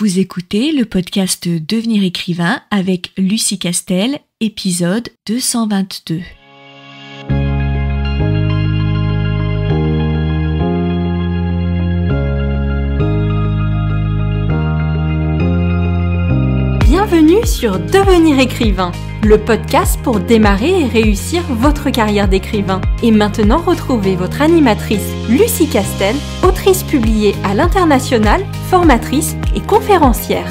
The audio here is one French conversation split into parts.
Vous écoutez le podcast Devenir écrivain avec Lucie Castel, épisode 222. Bienvenue sur Devenir écrivain, le podcast pour démarrer et réussir votre carrière d'écrivain. Et maintenant, retrouvez votre animatrice Lucie Castel, autrice publiée à l'international, formatrice et conférencière.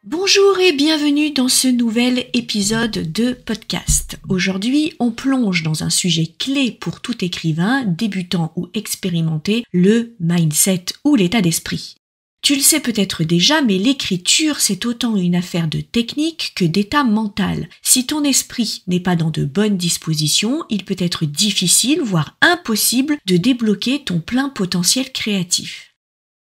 Bonjour et bienvenue dans ce nouvel épisode de podcast. Aujourd'hui, on plonge dans un sujet clé pour tout écrivain, débutant ou expérimenté, le mindset ou l'état d'esprit. Tu le sais peut-être déjà, mais l'écriture, c'est autant une affaire de technique que d'état mental. Si ton esprit n'est pas dans de bonnes dispositions, il peut être difficile, voire impossible, de débloquer ton plein potentiel créatif.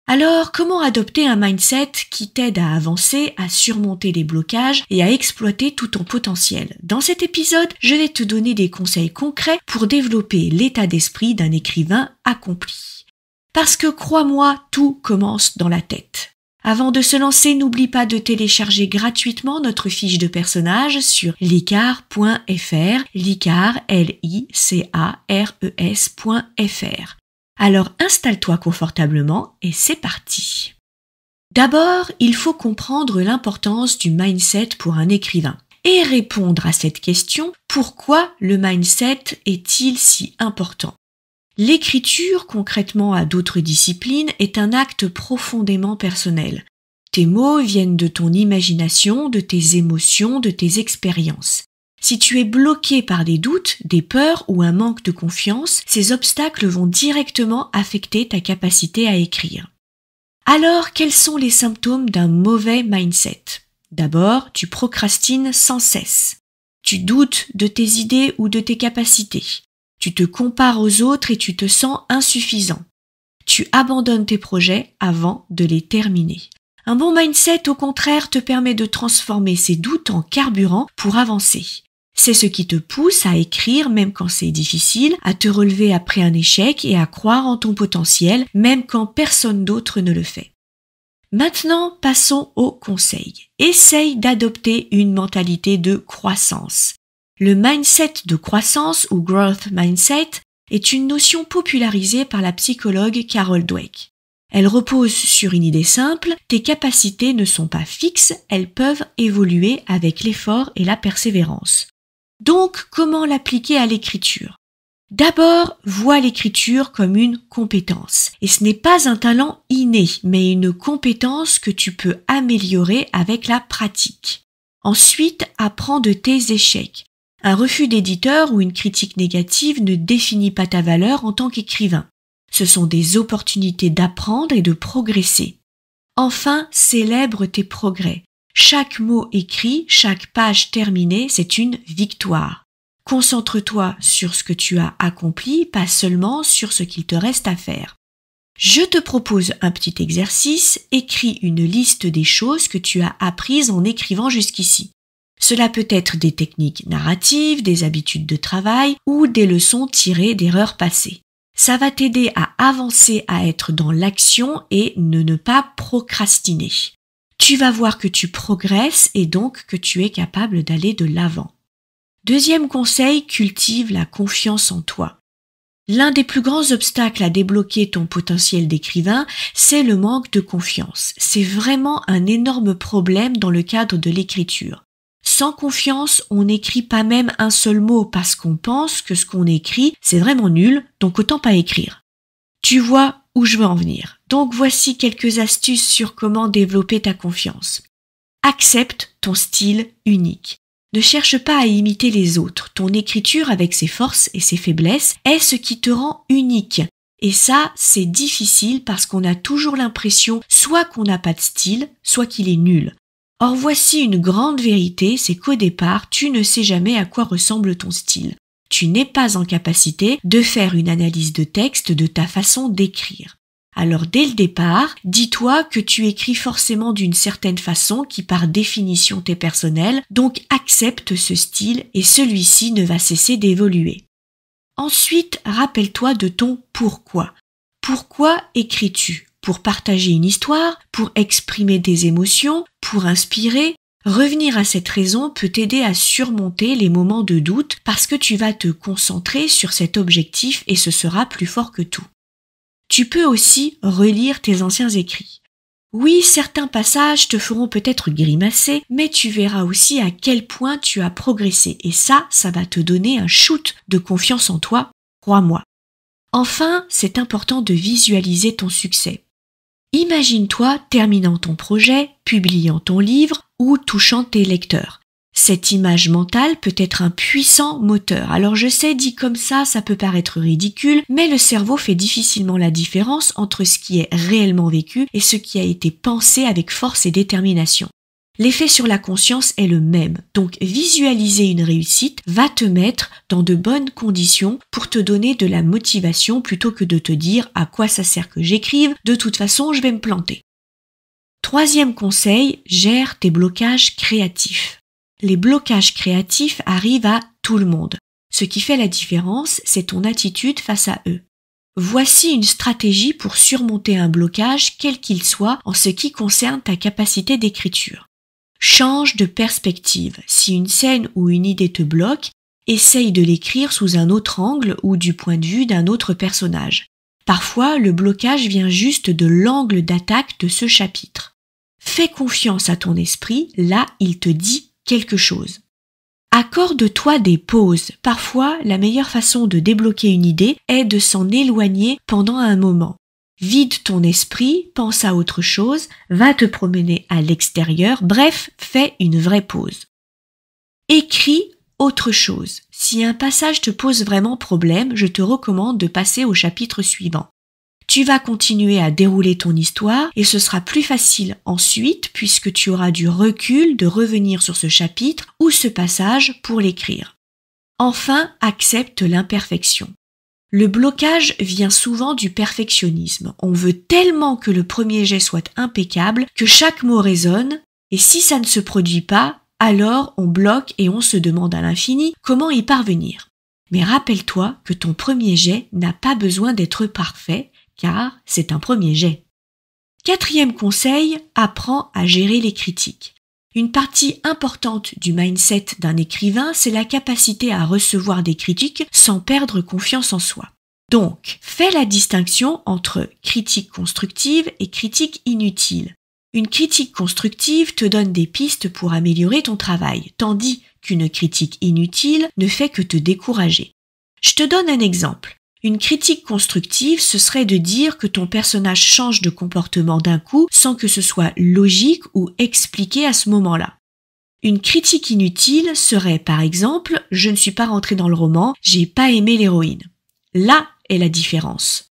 Alors, comment adopter un mindset qui t'aide à avancer, à surmonter les blocages et à exploiter tout ton potentiel? Dans cet épisode, je vais te donner des conseils concrets pour développer l'état d'esprit d'un écrivain accompli. Parce que crois-moi, tout commence dans la tête. Avant de se lancer, n'oublie pas de télécharger gratuitement notre fiche de personnage sur licar.fr, licar, L-I-C-A-R-E-S.fr. Alors installe-toi confortablement et c'est parti. D'abord, il faut comprendre l'importance du mindset pour un écrivain et répondre à cette question, pourquoi le mindset est-il si important? L'écriture, concrètement à d'autres disciplines, est un acte profondément personnel. Tes mots viennent de ton imagination, de tes émotions, de tes expériences. Si tu es bloqué par des doutes, des peurs ou un manque de confiance, ces obstacles vont directement affecter ta capacité à écrire. Alors, quels sont les symptômes d'un mauvais mindset? D'abord, tu procrastines sans cesse. Tu doutes de tes idées ou de tes capacités. Tu te compares aux autres et tu te sens insuffisant. Tu abandonnes tes projets avant de les terminer. Un bon mindset, au contraire, te permet de transformer ces doutes en carburant pour avancer. C'est ce qui te pousse à écrire même quand c'est difficile, à te relever après un échec et à croire en ton potentiel même quand personne d'autre ne le fait. Maintenant, passons aux conseils. Essaye d'adopter une mentalité de croissance. Le mindset de croissance ou growth mindset est une notion popularisée par la psychologue Carol Dweck. Elle repose sur une idée simple, tes capacités ne sont pas fixes, elles peuvent évoluer avec l'effort et la persévérance. Donc, comment l'appliquer à l'écriture? D'abord, vois l'écriture comme une compétence. Et ce n'est pas un talent inné, mais une compétence que tu peux améliorer avec la pratique. Ensuite, apprends de tes échecs. Un refus d'éditeur ou une critique négative ne définit pas ta valeur en tant qu'écrivain. Ce sont des opportunités d'apprendre et de progresser. Enfin, célèbre tes progrès. Chaque mot écrit, chaque page terminée, c'est une victoire. Concentre-toi sur ce que tu as accompli, pas seulement sur ce qu'il te reste à faire. Je te propose un petit exercice, écris une liste des choses que tu as apprises en écrivant jusqu'ici. Cela peut être des techniques narratives, des habitudes de travail ou des leçons tirées d'erreurs passées. Ça va t'aider à avancer, à être dans l'action et ne pas procrastiner. Tu vas voir que tu progresses et donc que tu es capable d'aller de l'avant. Deuxième conseil, cultive la confiance en toi. L'un des plus grands obstacles à débloquer ton potentiel d'écrivain, c'est le manque de confiance. C'est vraiment un énorme problème dans le cadre de l'écriture. Sans confiance, on n'écrit pas même un seul mot parce qu'on pense que ce qu'on écrit, c'est vraiment nul, donc autant pas écrire. Tu vois où je veux en venir. Donc voici quelques astuces sur comment développer ta confiance. Accepte ton style unique. Ne cherche pas à imiter les autres. Ton écriture avec ses forces et ses faiblesses est ce qui te rend unique. Et ça, c'est difficile parce qu'on a toujours l'impression soit qu'on n'a pas de style, soit qu'il est nul. Or voici une grande vérité, c'est qu'au départ, tu ne sais jamais à quoi ressemble ton style. Tu n'es pas en capacité de faire une analyse de texte de ta façon d'écrire. Alors dès le départ, dis-toi que tu écris forcément d'une certaine façon qui par définition t'est personnelle, donc accepte ce style et celui-ci ne va cesser d'évoluer. Ensuite, rappelle-toi de ton pourquoi. Pourquoi écris-tu? Pour partager une histoire, pour exprimer des émotions, pour inspirer. Revenir à cette raison peut t'aider à surmonter les moments de doute parce que tu vas te concentrer sur cet objectif et ce sera plus fort que tout. Tu peux aussi relire tes anciens écrits. Oui, certains passages te feront peut-être grimacer, mais tu verras aussi à quel point tu as progressé et ça va te donner un shoot de confiance en toi, crois-moi. Enfin, c'est important de visualiser ton succès. Imagine-toi terminant ton projet, publiant ton livre ou touchant tes lecteurs. Cette image mentale peut être un puissant moteur. Alors je sais, dit comme ça peut paraître ridicule, mais le cerveau fait difficilement la différence entre ce qui est réellement vécu et ce qui a été pensé avec force et détermination. L'effet sur la conscience est le même, donc visualiser une réussite va te mettre dans de bonnes conditions pour te donner de la motivation plutôt que de te dire à quoi ça sert que j'écrive, de toute façon je vais me planter. Troisième conseil, gère tes blocages créatifs. Les blocages créatifs arrivent à tout le monde. Ce qui fait la différence, c'est ton attitude face à eux. Voici une stratégie pour surmonter un blocage, quel qu'il soit, en ce qui concerne ta capacité d'écriture. Change de perspective. Si une scène ou une idée te bloque, essaye de l'écrire sous un autre angle ou du point de vue d'un autre personnage. Parfois, le blocage vient juste de l'angle d'attaque de ce chapitre. Fais confiance à ton esprit, là, il te dit quelque chose. Accorde-toi des pauses. Parfois, la meilleure façon de débloquer une idée est de s'en éloigner pendant un moment. Vide ton esprit, pense à autre chose, va te promener à l'extérieur, bref, fais une vraie pause. Écris autre chose. Si un passage te pose vraiment problème, je te recommande de passer au chapitre suivant. Tu vas continuer à dérouler ton histoire et ce sera plus facile ensuite puisque tu auras du recul de revenir sur ce chapitre ou ce passage pour l'écrire. Enfin, accepte l'imperfection. Le blocage vient souvent du perfectionnisme. On veut tellement que le premier jet soit impeccable que chaque mot résonne et si ça ne se produit pas, alors on bloque et on se demande à l'infini comment y parvenir. Mais rappelle-toi que ton premier jet n'a pas besoin d'être parfait car c'est un premier jet. Quatrième conseil, apprends à gérer les critiques. Une partie importante du mindset d'un écrivain, c'est la capacité à recevoir des critiques sans perdre confiance en soi. Donc, fais la distinction entre critique constructive et critique inutile. Une critique constructive te donne des pistes pour améliorer ton travail, tandis qu'une critique inutile ne fait que te décourager. Je te donne un exemple. Une critique constructive, ce serait de dire que ton personnage change de comportement d'un coup sans que ce soit logique ou expliqué à ce moment-là. Une critique inutile serait par exemple « je ne suis pas rentré dans le roman, j'ai pas aimé l'héroïne ». Là est la différence.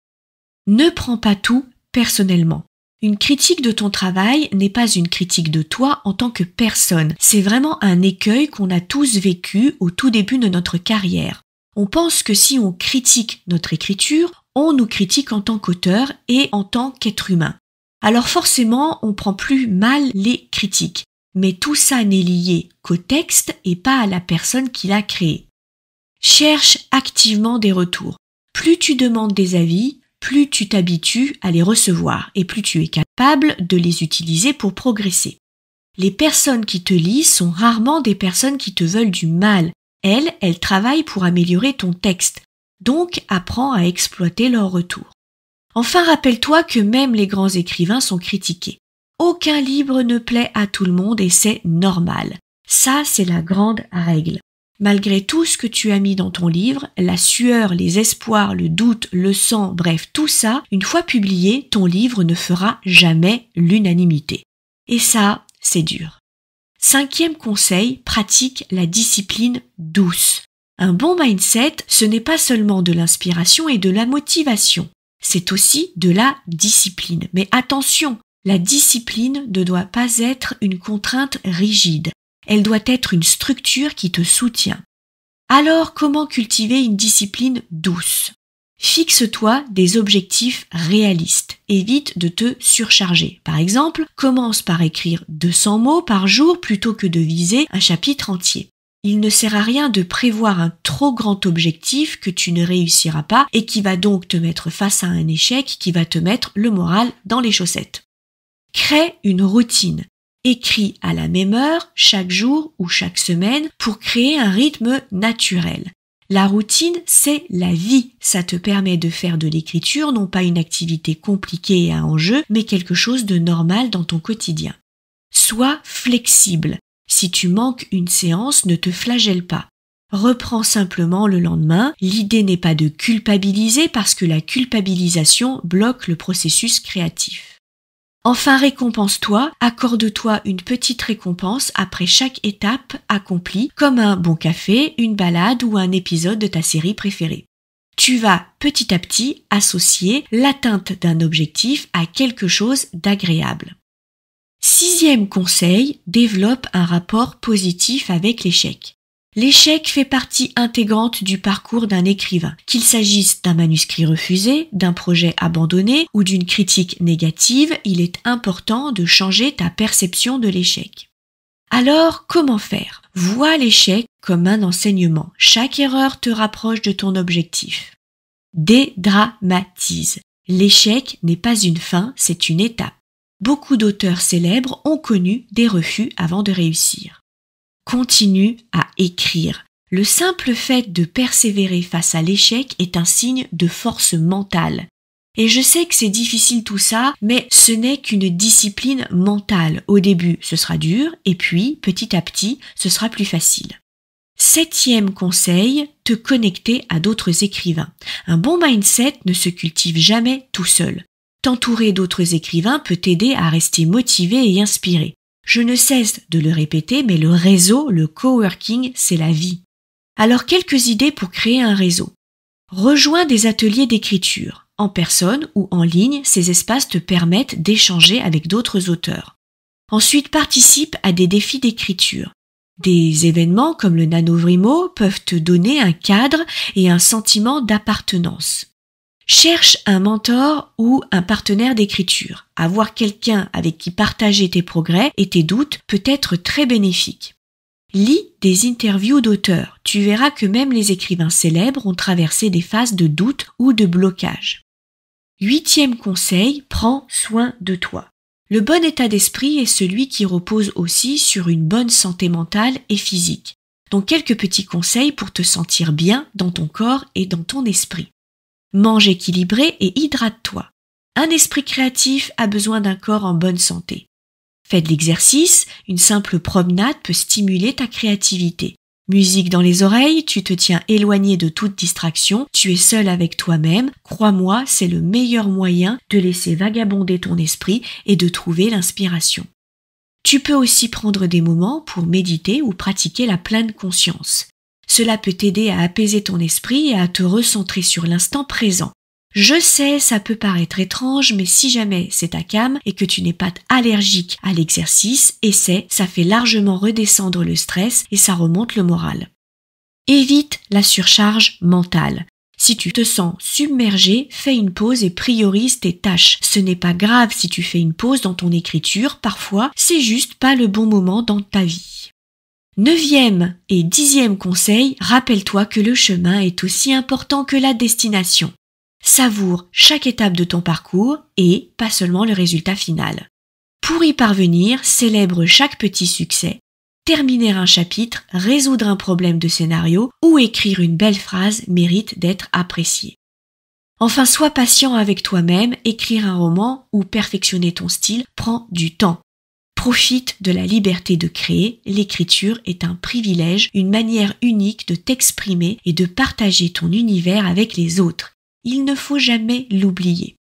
Ne prends pas tout personnellement. Une critique de ton travail n'est pas une critique de toi en tant que personne. C'est vraiment un écueil qu'on a tous vécu au tout début de notre carrière. On pense que si on critique notre écriture, on nous critique en tant qu'auteur et en tant qu'être humain. Alors forcément, on prend plus mal les critiques. Mais tout ça n'est lié qu'au texte et pas à la personne qui l'a créé. Cherche activement des retours. Plus tu demandes des avis, plus tu t'habitues à les recevoir et plus tu es capable de les utiliser pour progresser. Les personnes qui te lisent sont rarement des personnes qui te veulent du mal. Elles travaillent pour améliorer ton texte. Donc, apprends à exploiter leurs retours. Enfin, rappelle-toi que même les grands écrivains sont critiqués. Aucun livre ne plaît à tout le monde et c'est normal. Ça, c'est la grande règle. Malgré tout ce que tu as mis dans ton livre, la sueur, les espoirs, le doute, le sang, bref, tout ça, une fois publié, ton livre ne fera jamais l'unanimité. Et ça, c'est dur. Cinquième conseil, pratique la discipline douce. Un bon mindset, ce n'est pas seulement de l'inspiration et de la motivation, c'est aussi de la discipline. Mais attention, la discipline ne doit pas être une contrainte rigide. Elle doit être une structure qui te soutient. Alors, comment cultiver une discipline douce ? Fixe-toi des objectifs réalistes. Évite de te surcharger. Par exemple, commence par écrire 200 mots par jour plutôt que de viser un chapitre entier. Il ne sert à rien de prévoir un trop grand objectif que tu ne réussiras pas et qui va donc te mettre face à un échec qui va te mettre le moral dans les chaussettes. Crée une routine. Écris à la même heure, chaque jour ou chaque semaine pour créer un rythme naturel. La routine, c'est la vie. Ça te permet de faire de l'écriture non pas une activité compliquée et à enjeu, mais quelque chose de normal dans ton quotidien. Sois flexible. Si tu manques une séance, ne te flagelle pas. Reprends simplement le lendemain. L'idée n'est pas de culpabiliser parce que la culpabilisation bloque le processus créatif. Enfin, récompense-toi, accorde-toi une petite récompense après chaque étape accomplie, comme un bon café, une balade ou un épisode de ta série préférée. Tu vas petit à petit associer l'atteinte d'un objectif à quelque chose d'agréable. 6e conseil, développe un rapport positif avec l'échec. L'échec fait partie intégrante du parcours d'un écrivain, qu'il s'agisse d'un manuscrit refusé, d'un projet abandonné ou d'une critique négative, il est important de changer ta perception de l'échec. Alors, comment faire? Vois l'échec comme un enseignement. Chaque erreur te rapproche de ton objectif. Dédramatise. L'échec n'est pas une fin, c'est une étape. Beaucoup d'auteurs célèbres ont connu des refus avant de réussir. Continue à écrire. Le simple fait de persévérer face à l'échec est un signe de force mentale. Et je sais que c'est difficile tout ça, mais ce n'est qu'une discipline mentale. Au début, ce sera dur, et puis, petit à petit, ce sera plus facile. 7e conseil, te connecter à d'autres écrivains. Un bon mindset ne se cultive jamais tout seul. T'entourer d'autres écrivains peut t'aider à rester motivé et inspiré. Je ne cesse de le répéter, mais le réseau, le coworking, c'est la vie. Alors quelques idées pour créer un réseau. Rejoins des ateliers d'écriture. En personne ou en ligne, ces espaces te permettent d'échanger avec d'autres auteurs. Ensuite, participe à des défis d'écriture. Des événements comme le NaNoWriMo peuvent te donner un cadre et un sentiment d'appartenance. Cherche un mentor ou un partenaire d'écriture. Avoir quelqu'un avec qui partager tes progrès et tes doutes peut être très bénéfique. Lis des interviews d'auteurs. Tu verras que même les écrivains célèbres ont traversé des phases de doute ou de blocage. 8e conseil, prends soin de toi. Le bon état d'esprit est celui qui repose aussi sur une bonne santé mentale et physique. Donc quelques petits conseils pour te sentir bien dans ton corps et dans ton esprit. Mange équilibré et hydrate-toi. Un esprit créatif a besoin d'un corps en bonne santé. Fais de l'exercice, une simple promenade peut stimuler ta créativité. Musique dans les oreilles, tu te tiens éloigné de toute distraction, tu es seul avec toi-même. Crois-moi, c'est le meilleur moyen de laisser vagabonder ton esprit et de trouver l'inspiration. Tu peux aussi prendre des moments pour méditer ou pratiquer la pleine conscience. Cela peut t'aider à apaiser ton esprit et à te recentrer sur l'instant présent. Je sais, ça peut paraître étrange, mais si jamais c'est ta came et que tu n'es pas allergique à l'exercice, essaie, ça fait largement redescendre le stress et ça remonte le moral. Évite la surcharge mentale. Si tu te sens submergé, fais une pause et priorise tes tâches. Ce n'est pas grave si tu fais une pause dans ton écriture, parfois c'est juste pas le bon moment dans ta vie. 9e et 10e conseil, rappelle-toi que le chemin est aussi important que la destination. Savoure chaque étape de ton parcours et pas seulement le résultat final. Pour y parvenir, célèbre chaque petit succès. Terminer un chapitre, résoudre un problème de scénario ou écrire une belle phrase mérite d'être apprécié. Enfin, sois patient avec toi-même, écrire un roman ou perfectionner ton style prend du temps. Profite de la liberté de créer, l'écriture est un privilège, une manière unique de t'exprimer et de partager ton univers avec les autres. Il ne faut jamais l'oublier.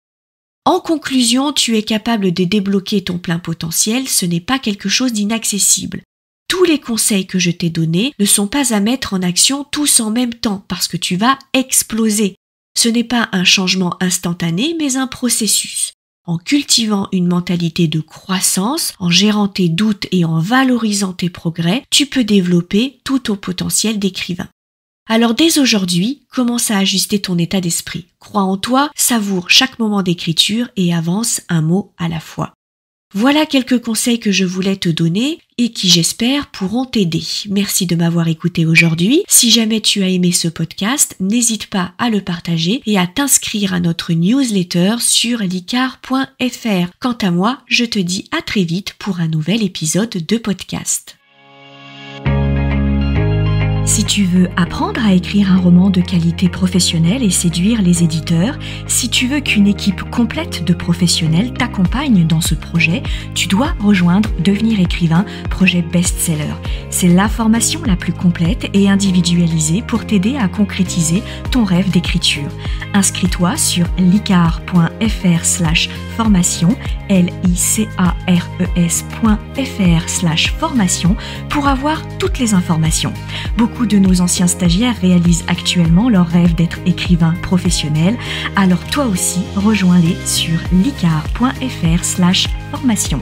En conclusion, tu es capable de débloquer ton plein potentiel, ce n'est pas quelque chose d'inaccessible. Tous les conseils que je t'ai donnés ne sont pas à mettre en action tous en même temps parce que tu vas exploser. Ce n'est pas un changement instantané mais un processus. En cultivant une mentalité de croissance, en gérant tes doutes et en valorisant tes progrès, tu peux développer tout ton potentiel d'écrivain. Alors dès aujourd'hui, commence à ajuster ton état d'esprit. Crois en toi, savoure chaque moment d'écriture et avance un mot à la fois. Voilà quelques conseils que je voulais te donner et qui, j'espère, pourront t'aider. Merci de m'avoir écouté aujourd'hui. Si jamais tu as aimé ce podcast, n'hésite pas à le partager et à t'inscrire à notre newsletter sur licar.fr. Quant à moi, je te dis à très vite pour un nouvel épisode de podcast. Si tu veux apprendre à écrire un roman de qualité professionnelle et séduire les éditeurs, si tu veux qu'une équipe complète de professionnels t'accompagne dans ce projet, tu dois rejoindre Devenir écrivain, projet best-seller. C'est la formation la plus complète et individualisée pour t'aider à concrétiser ton rêve d'écriture. Inscris-toi sur licar.fr/formation, licares.fr/formation pour avoir toutes les informations. Beaucoup de nos anciens stagiaires réalisent actuellement leur rêve d'être écrivain professionnel, alors toi aussi rejoins-les sur licar.fr/formation.